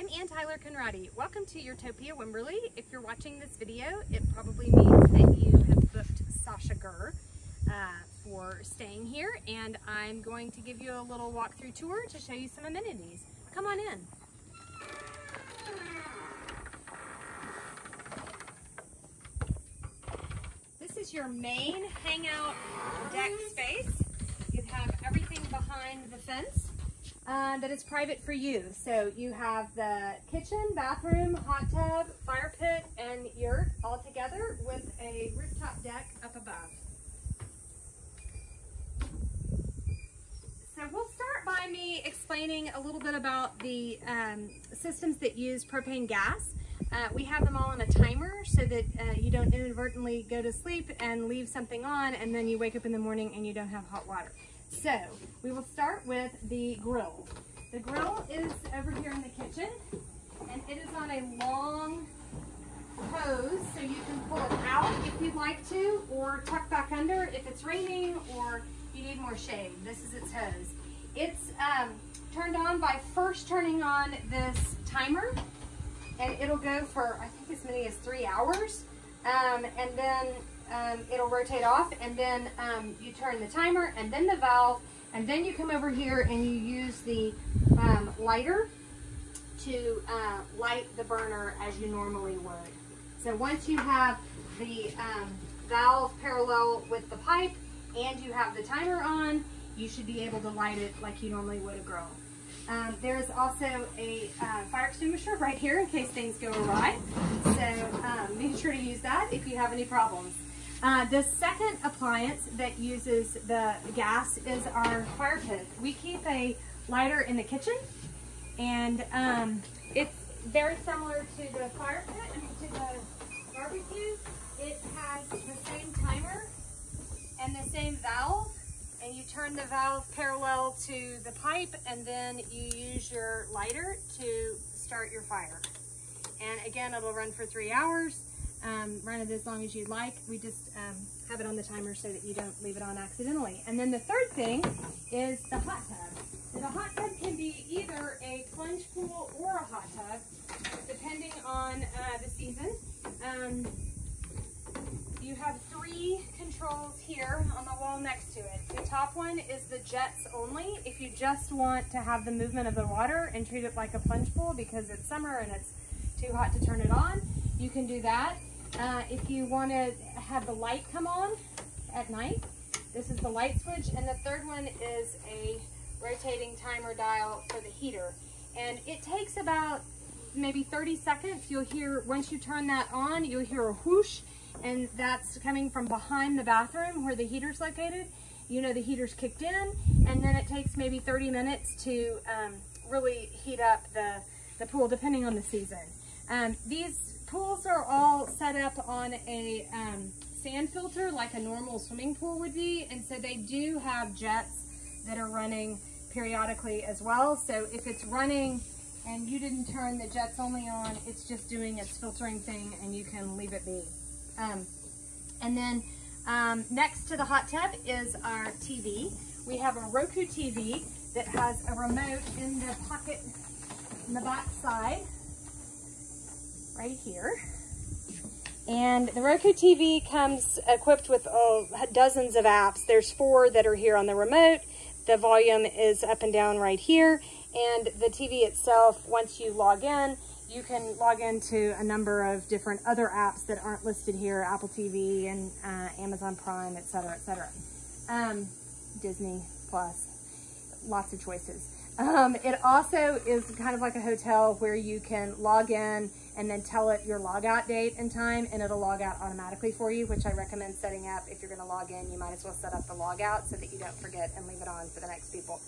I'm Ann Tyler Conradi. Welcome to Yurtopia, Wimberley. If you're watching this video, it probably means that you have booked Sasha for staying here, and I'm going to give you a little walkthrough tour to show you some amenities. Come on in. This is your main hangout deck space. You have everything behind the fence that is private for you. So you have the kitchen, bathroom, hot tub, fire pit, and yurt all together with a rooftop deck up above. So we'll start by me explaining a little bit about the systems that use propane gas. We have them all on a timer so that you don't inadvertently go to sleep and leave something on and then you wake up in the morning and you don't have hot water. So we will start with the grill. The grill is over here in the kitchen, and it is on a long hose, so you can pull it out if you'd like to, or tuck back under if it's raining or you need more shade. This is its hose. It's turned on by first turning on this timer, and it'll go for I think as many as 3 hours, and then it'll rotate off, and then you turn the timer and then the valve, and then you come over here and you use the lighter to light the burner as you normally would. So once you have the valve parallel with the pipe and you have the timer on, you should be able to light it like you normally would a grill. There's also a fire extinguisher right here in case things go awry. So make sure to use that if you have any problems. The second appliance that uses the gas is our fire pit. We keep a lighter in the kitchen, and it's very similar to the fire pit and to the barbecue. It has the same timer and the same valve, and you turn the valve parallel to the pipe, and then you use your lighter to start your fire. And again, it'll run for 3 hours. Run it as long as you'd like. We just have it on the timer so that you don't leave it on accidentally. And then the third thing is the hot tub. So the hot tub can be either a plunge pool or a hot tub, depending on the season. You have 3 controls here on the wall next to it. The top one is the jets only. If you just want to have the movement of the water and treat it like a plunge pool because it's summer and it's too hot to turn it on, you can do that. If you want to have the light come on at night, this is the light switch. And the third one is a rotating timer dial for the heater. And it takes about maybe 30 seconds. You'll hear, once you turn that on, you'll hear a whoosh, and that's coming from behind the bathroom where the heater's located. You know the heater's kicked in, and then it takes maybe 30 minutes to really heat up the pool, depending on the season. These pools are all set up on a sand filter like a normal swimming pool would be, and so they do have jets that are running periodically as well. So if it's running and you didn't turn the jets only on, it's just doing its filtering thing and you can leave it be. And then next to the hot tub is our TV. We have a Roku TV that has a remote in the pocket in the back side right here. And the Roku TV comes equipped with dozens of apps. There's 4 that are here on the remote. The volume is up and down right here. And the TV itself, once you log in, you can log into a number of different other apps that aren't listed here, Apple TV and Amazon Prime, etc., etc. Disney Plus, lots of choices. It also is kind of like a hotel where you can log in and then tell it your logout date and time, and it'll log out automatically for you, which I recommend setting up. If you're going to log in, you might as well set up the logout so that you don't forget and leave it on for the next people.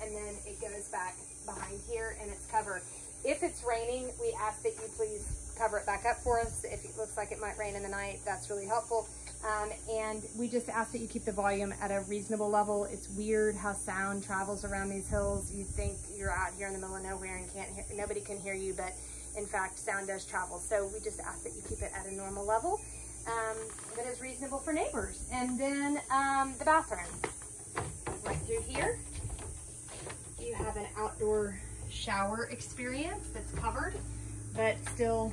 And then it goes back behind here and it's covered. If it's raining, we ask that you please cover it back up for us. If it looks like it might rain in the night, that's really helpful. And we just ask that you keep the volume at a reasonable level. It's weird how sound travels around these hills. You think you're out here in the middle of nowhere and nobody can hear you, but in fact, sound does travel. So we just ask that you keep it at a normal level that is reasonable for neighbors. And then the bathroom. Right through here, you have an outdoor shower experience that's covered, but still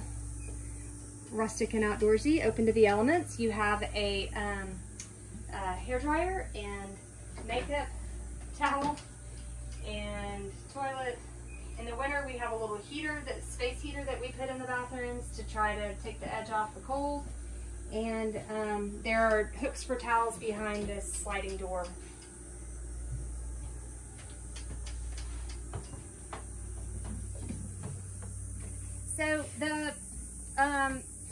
rustic and outdoorsy, open to the elements. You have a hair dryer and makeup towel and toilet. In the winter, we have a little heater, that space heater that we put in the bathrooms to try to take the edge off the cold. And there are hooks for towels behind this sliding door. So the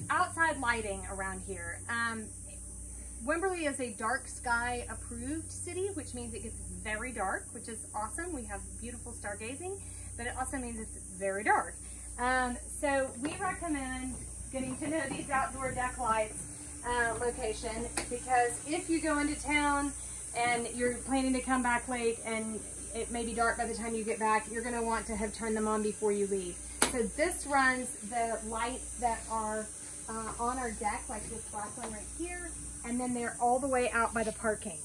outside lighting around here. Wimberley is a dark sky approved city, which means it gets very dark, which is awesome. We have beautiful stargazing, but it also means it's very dark. So we recommend getting to know these outdoor deck lights location, because if you go into town and you're planning to come back late and it may be dark by the time you get back, you're going to want to have turned them on before you leave. So this runs the lights that are on our deck, like this black one right here, and then they're all the way out by the parking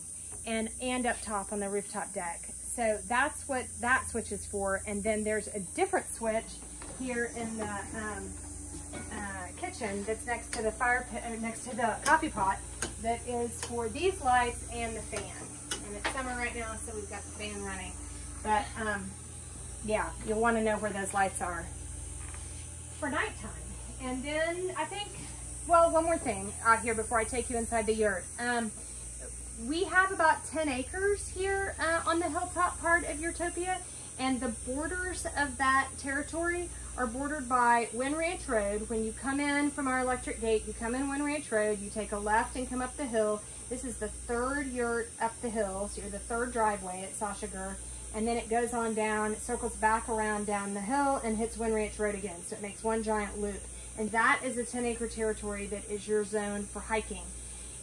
and up top on the rooftop deck. So that's what that switch is for. And then there's a different switch here in the kitchen that's next to the fire pit, next to the coffee pot, that is for these lights and the fan. And it's summer right now, so we've got the fan running. But yeah, you'll want to know where those lights are for nighttime. And then I think, well, one more thing out here before I take you inside the yurt. We have about 10 acres here on the hilltop part of Yurtopia, and the borders of that territory are bordered by Wind Ranch Road. When you come in from our electric gate, you come in Wind Ranch Road, you take a left and come up the hill. This is the third yurt up the hill, so you're the third driveway at Sasha, and then it goes on down, it circles back around down the hill and hits Wind Ranch Road again. So it makes one giant loop. And that is a 10-acre territory that is your zone for hiking.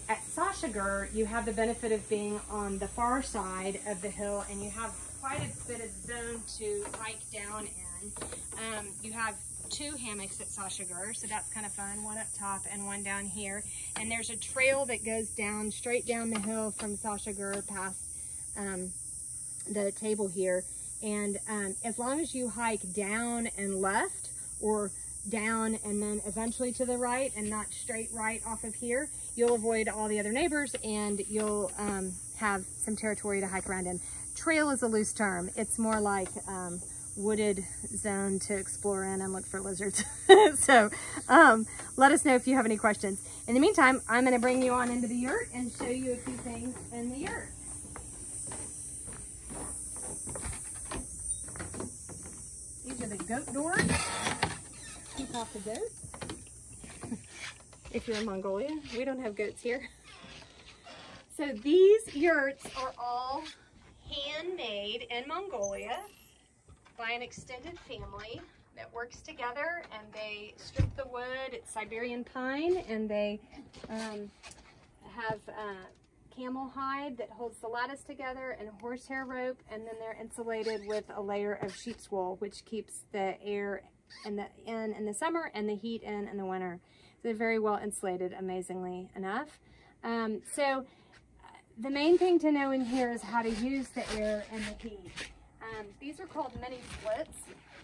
At Sasha, you have the benefit of being on the far side of the hill, and you have quite a bit of zone to hike down in. You have 2 hammocks at Sasha, so that's kind of fun, one up top and one down here. And there's a trail that goes down, straight down the hill from Sasha past the table here. And as long as you hike down and left, or down and then eventually to the right and not straight right off of here, you'll avoid all the other neighbors and you'll have some territory to hike around in. Trail is a loose term. It's more like wooded zone to explore in and look for lizards. So let us know if you have any questions. In the meantime, I'm going to bring you on into the yurt and show you a few things in the yurt. These are the goat doors. Keep off the goats. If you're in Mongolia, we don't have goats here. So these yurts are all handmade in Mongolia by an extended family that works together, and they strip the wood. It's Siberian pine, and they have camel hide that holds the lattice together, and horsehair rope, and then they're insulated with a layer of sheep's wool, which keeps the air in the summer and the heat in the winter. So they're very well insulated, amazingly enough. So the main thing to know in here is how to use the air and the heat. These are called mini splits,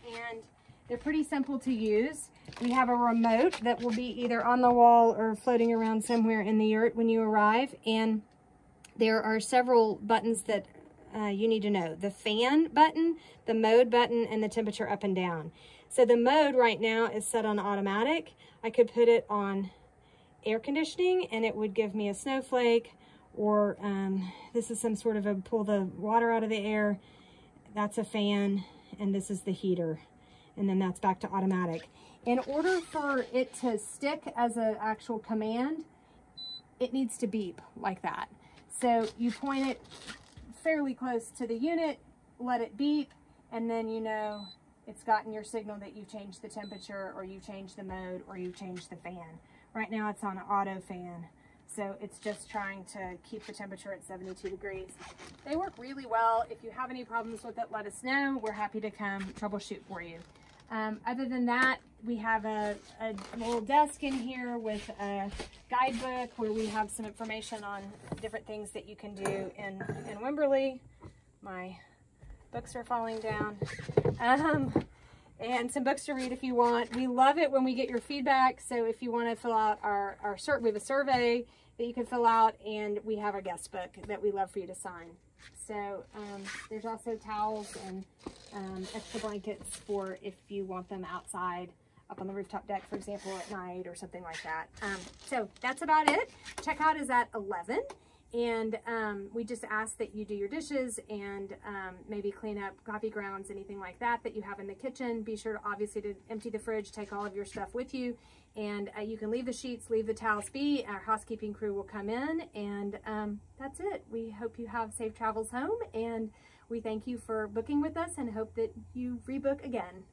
and they're pretty simple to use. We have a remote that will be either on the wall or floating around somewhere in the yurt when you arrive, and there are several buttons that you need to know. The fan button, the mode button, and the temperature up and down. So the mode right now is set on automatic. I could put it on air conditioning and it would give me a snowflake, or this is some sort of a pull the water out of the air. That's a fan, and this is the heater. And then that's back to automatic. In order for it to stick as an actual command, it needs to beep like that. So you point it fairly close to the unit, let it beep, and then you know it's gotten your signal that you've changed the temperature, or you've changed the mode, or you've changed the fan. Right now it's on auto fan, so it's just trying to keep the temperature at 72 degrees. They work really well. If you have any problems with it, let us know. We're happy to come troubleshoot for you. Other than that, we have a little desk in here with a guidebook where we have some information on different things that you can do in Wimberley. My books are falling down. And some books to read if you want. We love it when we get your feedback. So if you want to fill out we have a survey that you can fill out, and we have a guest book that we love for you to sign. So there's also towels and extra blankets for if you want them outside, up on the rooftop deck, for example, at night or something like that. So that's about it. Checkout is at 11. And we just ask that you do your dishes and maybe clean up coffee grounds, anything like that that you have in the kitchen. Be sure to obviously to empty the fridge, take all of your stuff with you, and you can leave the sheets, leave the towels be. Our housekeeping crew will come in, and that's it. We hope you have safe travels home, and we thank you for booking with us and hope that you rebook again.